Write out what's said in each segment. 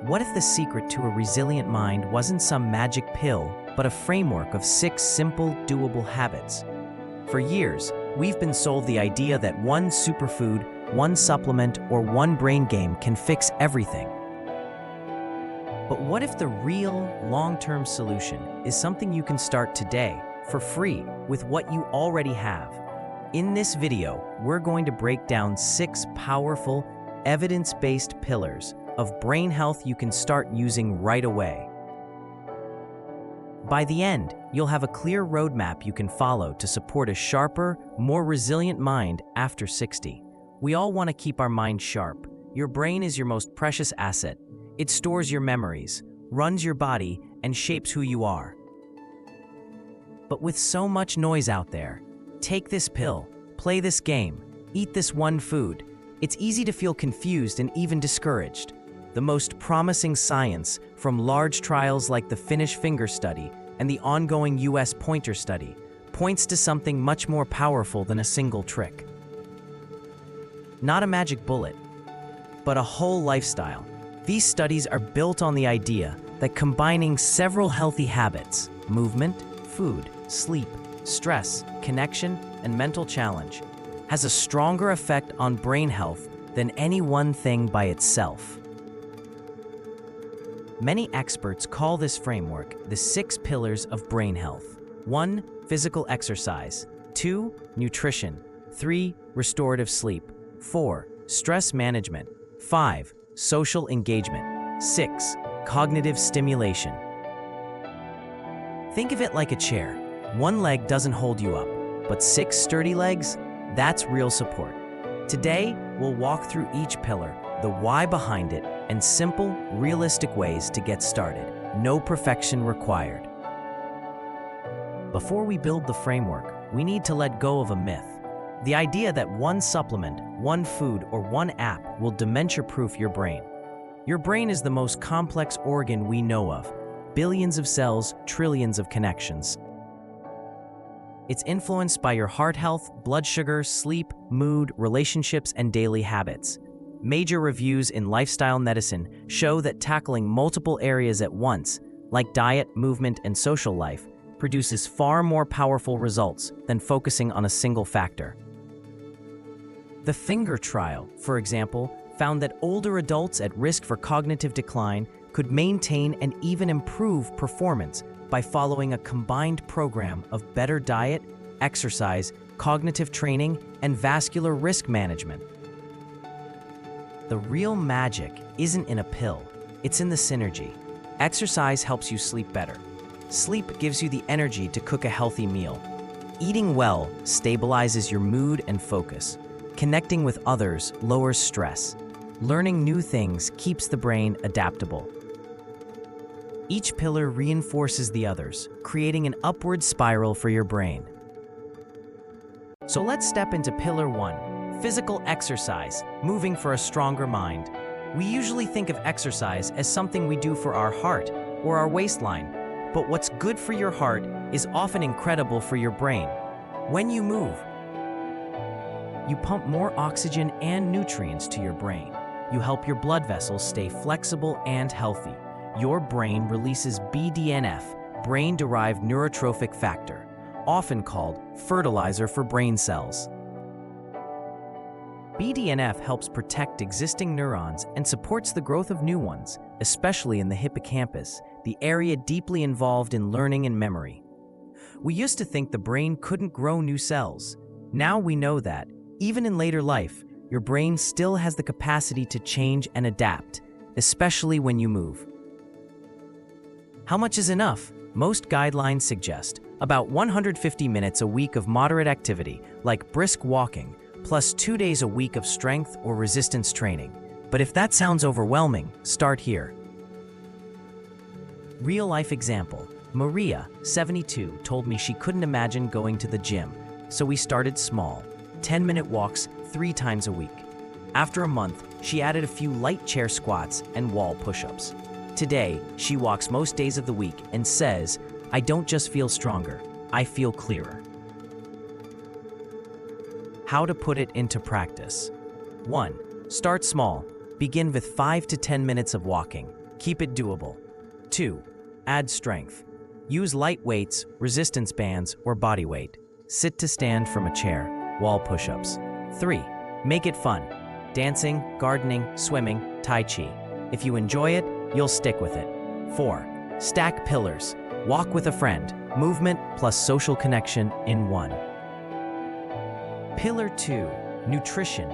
What if the secret to a resilient mind wasn't some magic pill, but a framework of 6 simple, doable habits? For years, we've been sold the idea that one superfood, one supplement, or one brain game can fix everything. But what if the real, long-term solution is something you can start today, for free, with what you already have? In this video, we're going to break down 6 powerful, evidence-based pillars of brain health you can start using right away. By the end, you'll have a clear roadmap you can follow to support a sharper, more resilient mind after 60. We all want to keep our mind sharp. Your brain is your most precious asset. It stores your memories, runs your body, and shapes who you are. But with so much noise out there, take this pill, play this game, eat this one food, it's easy to feel confused and even discouraged. The most promising science, from large trials like the Finnish finger study and the ongoing US pointer study, points to something much more powerful than a single trick. Not a magic bullet, but a whole lifestyle. These studies are built on the idea that combining several healthy habits, movement, food, sleep, stress, connection, and mental challenge, has a stronger effect on brain health than any one thing by itself. Many experts call this framework the 6 pillars of brain health. 1. Physical exercise. 2. Nutrition. 3. Restorative sleep. 4. Stress management. 5. Social engagement. 6. Cognitive stimulation. Think of it like a chair. One leg doesn't hold you up, but 6 sturdy legs? That's real support. Today, we'll walk through each pillar, the why behind it, and simple, realistic ways to get started. No perfection required. Before we build the framework, we need to let go of a myth. The idea that one supplement, one food, or one app will dementia-proof your brain. Your brain is the most complex organ we know of. Billions of cells, trillions of connections. It's influenced by your heart health, blood sugar, sleep, mood, relationships, and daily habits. Major reviews in lifestyle medicine show that tackling multiple areas at once, like diet, movement, and social life, produces far more powerful results than focusing on a single factor. The finger trial, for example, found that older adults at risk for cognitive decline could maintain and even improve performance by following a combined program of better diet, exercise, cognitive training, and vascular risk management. The real magic isn't in a pill, it's in the synergy. Exercise helps you sleep better. Sleep gives you the energy to cook a healthy meal. Eating well stabilizes your mood and focus. Connecting with others lowers stress. Learning new things keeps the brain adaptable. Each pillar reinforces the others, creating an upward spiral for your brain. So let's step into pillar 1, physical exercise, moving for a stronger mind. We usually think of exercise as something we do for our heart or our waistline, but what's good for your heart is often incredible for your brain. When you move, you pump more oxygen and nutrients to your brain. You help your blood vessels stay flexible and healthy. Your brain releases BDNF, brain-derived neurotrophic factor, often called fertilizer for brain cells. BDNF helps protect existing neurons and supports the growth of new ones, especially in the hippocampus, the area deeply involved in learning and memory. We used to think the brain couldn't grow new cells. Now we know that, even in later life, your brain still has the capacity to change and adapt, especially when you move. How much is enough? Most guidelines suggest about 150 minutes a week of moderate activity, like brisk walking, plus 2 days a week of strength or resistance training. But if that sounds overwhelming, start here. Real-life example. Maria, 72, told me she couldn't imagine going to the gym, so we started small, 10-minute walks 3 times a week. After a month, she added a few light chair squats and wall push-ups. Today, she walks most days of the week and says, "I don't just feel stronger, I feel clearer." How to put it into practice. 1. Start small. Begin with 5 to 10 minutes of walking. Keep it doable. 2. Add strength. Use light weights, resistance bands, or body weight. Sit to stand from a chair, wall push-ups. 3. Make it fun. Dancing, gardening, swimming, tai chi. If you enjoy it, you'll stick with it. 4. Stack pillars. Walk with a friend. Movement plus social connection in one. Pillar 2. Nutrition.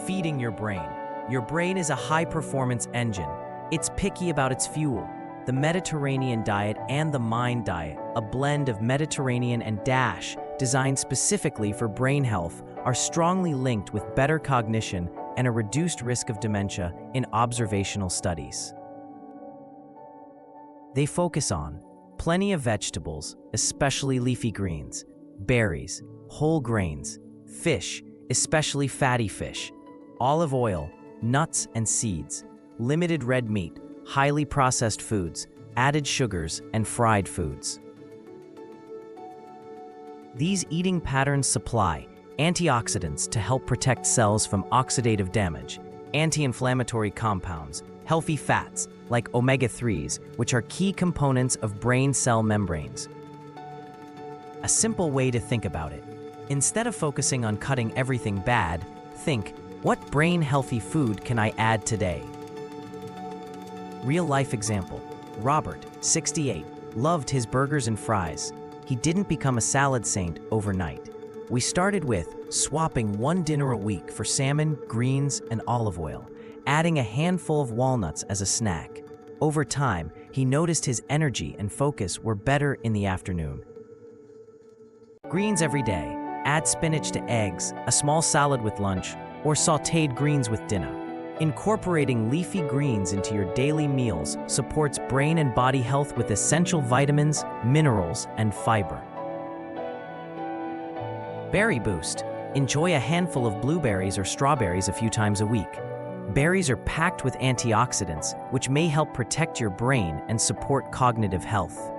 Feeding your brain. Your brain is a high-performance engine. It's picky about its fuel. The Mediterranean diet and the Mind diet, a blend of Mediterranean and DASH, designed specifically for brain health, are strongly linked with better cognition and a reduced risk of dementia in observational studies. They focus on plenty of vegetables, especially leafy greens, berries, whole grains, fish, especially fatty fish, olive oil, nuts and seeds, limited red meat, highly processed foods, added sugars, and fried foods. These eating patterns supply antioxidants to help protect cells from oxidative damage, anti-inflammatory compounds, healthy fats like omega-3s, which are key components of brain cell membranes. A simple way to think about it: instead of focusing on cutting everything bad, think, what brain-healthy food can I add today? Real-life example. Robert, 68, loved his burgers and fries. He didn't become a salad saint overnight. We started with swapping one dinner a week for salmon, greens, and olive oil, adding a handful of walnuts as a snack. Over time, he noticed his energy and focus were better in the afternoon. Greens every day. Add spinach to eggs, a small salad with lunch, or sautéed greens with dinner. Incorporating leafy greens into your daily meals supports brain and body health with essential vitamins, minerals, and fiber. Berry Boost. Enjoy a handful of blueberries or strawberries a few times a week. Berries are packed with antioxidants, which may help protect your brain and support cognitive health.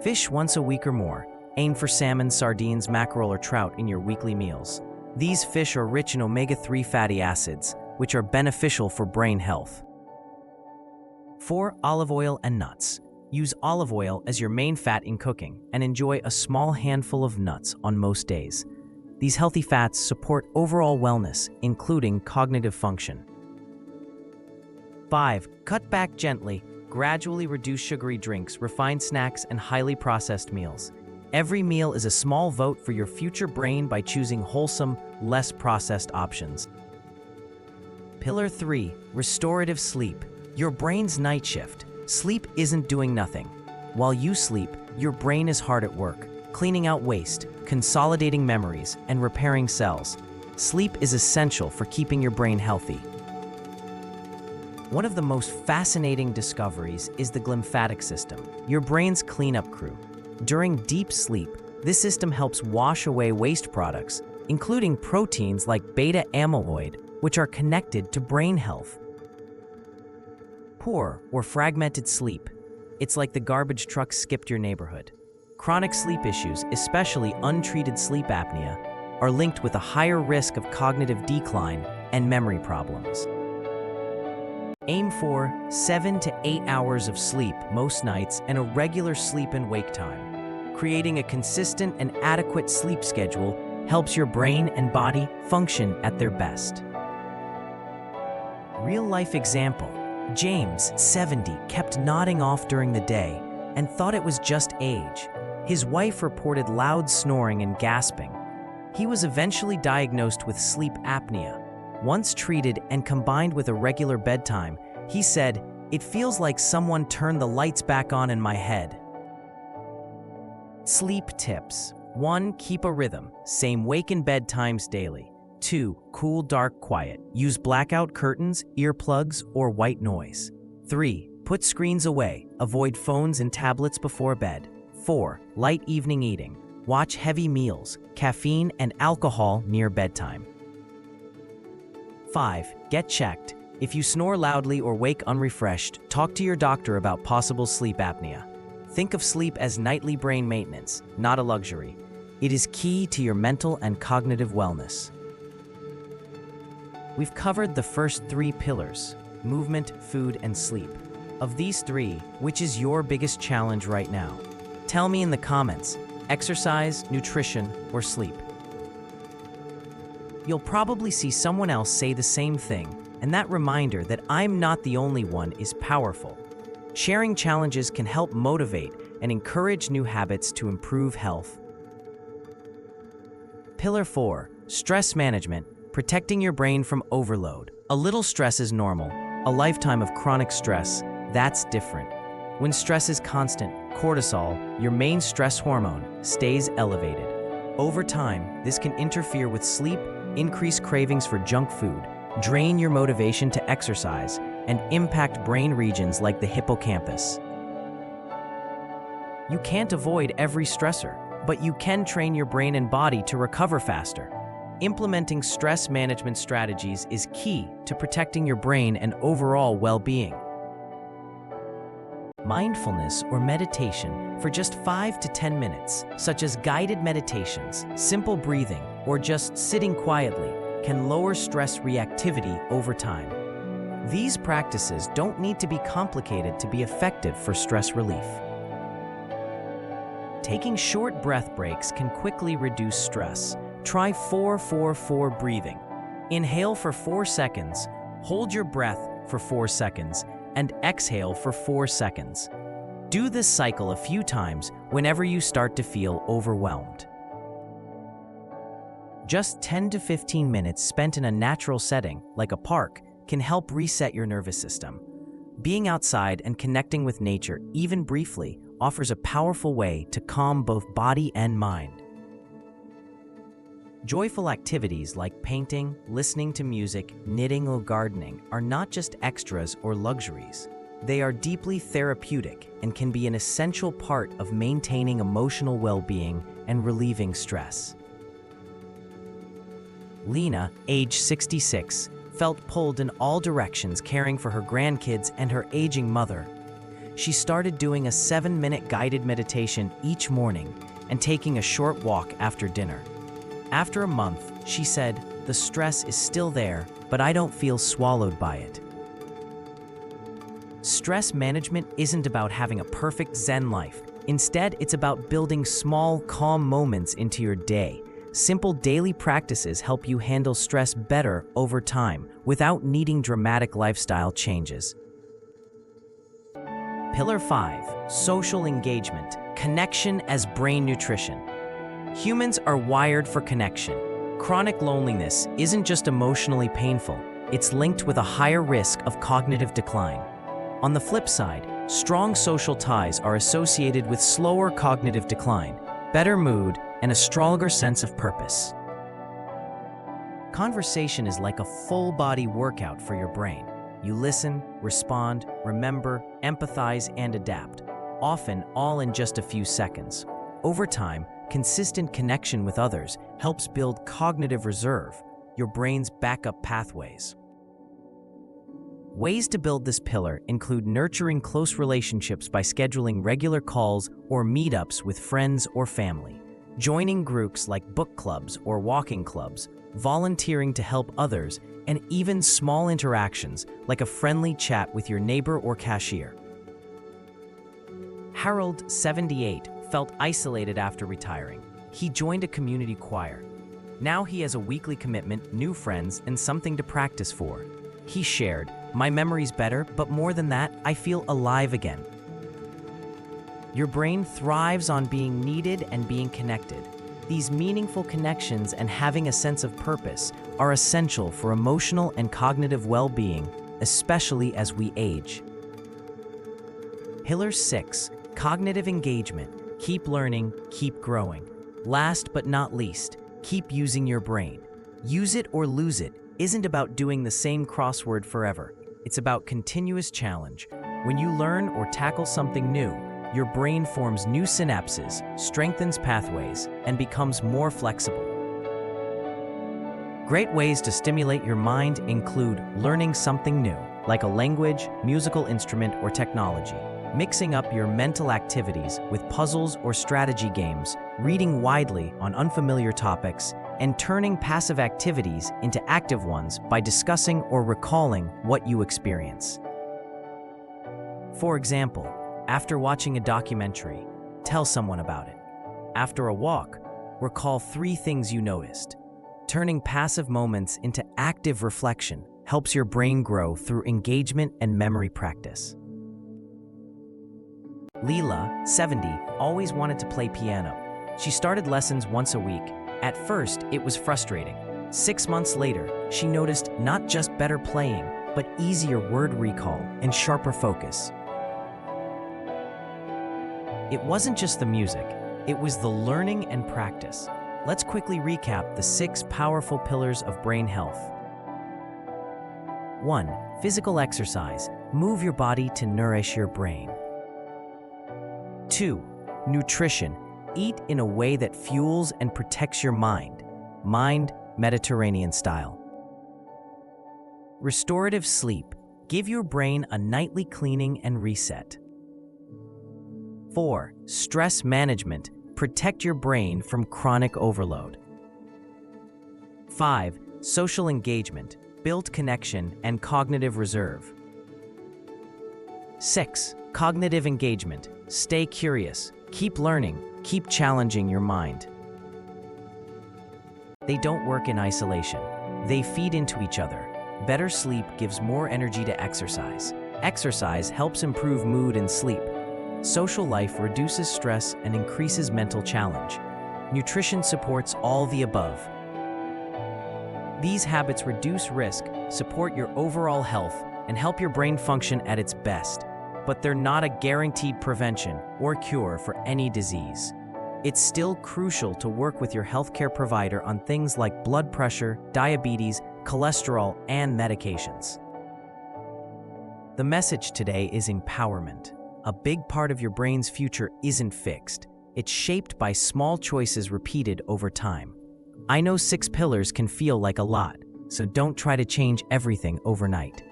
Fish once a week or more. Aim for salmon, sardines, mackerel, or trout in your weekly meals. These fish are rich in omega-3 fatty acids, which are beneficial for brain health. 4. Olive oil and nuts. Use olive oil as your main fat in cooking and enjoy a small handful of nuts on most days. These healthy fats support overall wellness, including cognitive function. 5. Cut back gently. Gradually reduce sugary drinks, refined snacks, and highly processed meals. Every meal is a small vote for your future brain by choosing wholesome, less processed options. Pillar 3. Restorative sleep. Your brain's night shift. Sleep isn't doing nothing. While you sleep, your brain is hard at work, cleaning out waste, consolidating memories, and repairing cells. Sleep is essential for keeping your brain healthy. One of the most fascinating discoveries is the glymphatic system, your brain's cleanup crew. During deep sleep, this system helps wash away waste products, including proteins like beta amyloid, which are connected to brain health. Poor or fragmented sleep. It's like the garbage truck skipped your neighborhood. Chronic sleep issues, especially untreated sleep apnea, are linked with a higher risk of cognitive decline and memory problems. Aim for 7 to 8 hours of sleep most nights and a regular sleep and wake time. Creating a consistent and adequate sleep schedule helps your brain and body function at their best. Real-life example. James, 70, kept nodding off during the day and thought it was just age. His wife reported loud snoring and gasping. He was eventually diagnosed with sleep apnea. Once treated and combined with a regular bedtime, he said, "It feels like someone turned the lights back on in my head." Sleep tips. 1. Keep a rhythm. Same wake and bedtimes daily. 2. Cool, dark, quiet. Use blackout curtains, earplugs, or white noise. 3. Put screens away. Avoid phones and tablets before bed. 4. Light evening eating. Watch heavy meals, caffeine, and alcohol near bedtime. 5. Get checked. If you snore loudly or wake unrefreshed, talk to your doctor about possible sleep apnea. Think of sleep as nightly brain maintenance, not a luxury. It is key to your mental and cognitive wellness. We've covered the first 3 pillars. movement, food, and sleep. Of these three, which is your biggest challenge right now? Tell me in the comments. Exercise, nutrition, or sleep? You'll probably see someone else say the same thing, and that reminder that I'm not the only one is powerful. Sharing challenges can help motivate and encourage new habits to improve health. Pillar 4, stress management, protecting your brain from overload. A little stress is normal. A lifetime of chronic stress, that's different. When stress is constant, cortisol, your main stress hormone, stays elevated. Over time, this can interfere with sleep, increase cravings for junk food, drain your motivation to exercise, and impact brain regions like the hippocampus. You can't avoid every stressor, but you can train your brain and body to recover faster. Implementing stress management strategies is key to protecting your brain and overall well-being. Mindfulness or meditation for just 5 to 10 minutes, such as guided meditations, simple breathing, or just sitting quietly, can lower stress reactivity over time. These practices don't need to be complicated to be effective for stress relief. Taking short breath breaks can quickly reduce stress. Try 4-4-4 breathing. Inhale for 4 seconds, hold your breath for 4 seconds, and exhale for 4 seconds. Do this cycle a few times whenever you start to feel overwhelmed. Just 10 to 15 minutes spent in a natural setting, like a park, can help reset your nervous system. Being outside and connecting with nature, even briefly, offers a powerful way to calm both body and mind. Joyful activities like painting, listening to music, knitting, or gardening are not just extras or luxuries. They are deeply therapeutic and can be an essential part of maintaining emotional well-being and relieving stress. Lena, age 66, felt pulled in all directions caring for her grandkids and her aging mother. She started doing a 7-minute guided meditation each morning and taking a short walk after dinner. After a month, she said, "The stress is still there, but I don't feel swallowed by it." Stress management isn't about having a perfect Zen life. Instead, it's about building small, calm moments into your day. Simple daily practices help you handle stress better over time without needing dramatic lifestyle changes. Pillar 5, social engagement, connection as brain nutrition. Humans are wired for connection. Chronic loneliness isn't just emotionally painful, it's linked with a higher risk of cognitive decline. On the flip side, strong social ties are associated with slower cognitive decline, better mood, and a stronger sense of purpose. Conversation is like a full-body workout for your brain. You listen, respond, remember, empathize, and adapt, often all in just a few seconds. Over time, consistent connection with others helps build cognitive reserve, your brain's backup pathways. Ways to build this pillar include nurturing close relationships by scheduling regular calls or meetups with friends or family, joining groups like book clubs or walking clubs, volunteering to help others, and even small interactions like a friendly chat with your neighbor or cashier. Harold, 78, felt isolated after retiring. He joined a community choir. Now he has a weekly commitment, new friends, and something to practice for. He shared, "My memory's better, but more than that, I feel alive again." Your brain thrives on being needed and being connected. These meaningful connections and having a sense of purpose are essential for emotional and cognitive well-being, especially as we age. Pillar 6, cognitive engagement. Keep learning, keep growing. Last but not least, keep using your brain. Use it or lose it isn't about doing the same crossword forever. It's about continuous challenge. When you learn or tackle something new, your brain forms new synapses, strengthens pathways, and becomes more flexible. Great ways to stimulate your mind include learning something new, like a language, musical instrument, or technology, mixing up your mental activities with puzzles or strategy games, reading widely on unfamiliar topics, and turning passive activities into active ones by discussing or recalling what you experience. For example, after watching a documentary, tell someone about it. After a walk, recall 3 things you noticed. Turning passive moments into active reflection helps your brain grow through engagement and memory practice. Leela, 70, always wanted to play piano. She started lessons once a week. At first, it was frustrating. 6 months later, she noticed not just better playing, but easier word recall and sharper focus. It wasn't just the music, it was the learning and practice. Let's quickly recap the 6 powerful pillars of brain health. 1. Physical exercise. Move your body to nourish your brain. 2. Nutrition. Eat in a way that fuels and protects your mind. Mind, Mediterranean style. Restorative sleep. Give your brain a nightly cleaning and reset. 4. Stress management. Protect your brain from chronic overload. 5. Social engagement. Build connection and cognitive reserve. 6. Cognitive engagement. Stay curious. Keep learning. Keep challenging your mind. They don't work in isolation. They feed into each other. Better sleep gives more energy to exercise. Exercise helps improve mood and sleep. Social life reduces stress and increases mental challenge. Nutrition supports all the above. These habits reduce risk, support your overall health, and help your brain function at its best. But they're not a guaranteed prevention or cure for any disease. It's still crucial to work with your healthcare provider on things like blood pressure, diabetes, cholesterol, and medications. The message today is empowerment. A big part of your brain's future isn't fixed. It's shaped by small choices repeated over time. I know 6 pillars can feel like a lot, so don't try to change everything overnight.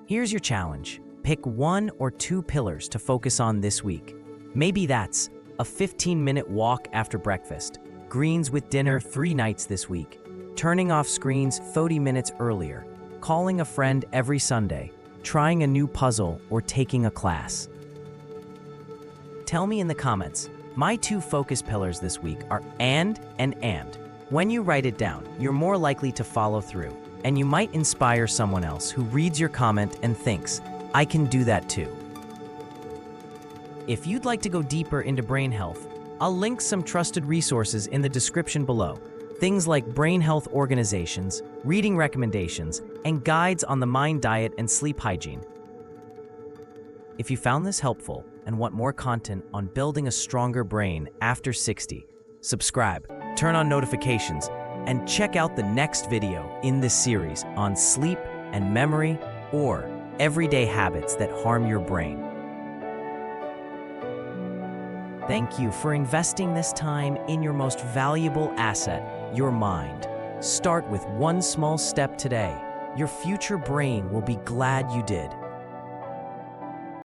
Here's your challenge. Pick 1 or 2 pillars to focus on this week. Maybe that's a 15-minute walk after breakfast, greens with dinner 3 nights this week, turning off screens 30 minutes earlier, calling a friend every Sunday, trying a new puzzle, or taking a class. Tell me in the comments. My 2 focus pillars this week are and. When you write it down, you're more likely to follow through, and you might inspire someone else who reads your comment and thinks, I can do that too. If you'd like to go deeper into brain health, I'll link some trusted resources in the description below. Things like brain health organizations, reading recommendations, and guides on the mind diet and sleep hygiene. If you found this helpful and want more content on building a stronger brain after 60, subscribe, turn on notifications, and check out the next video in this series on sleep and memory or everyday habits that harm your brain. Thank you for investing this time in your most valuable asset, your mind. Start with one small step today. Your future brain will be glad you did.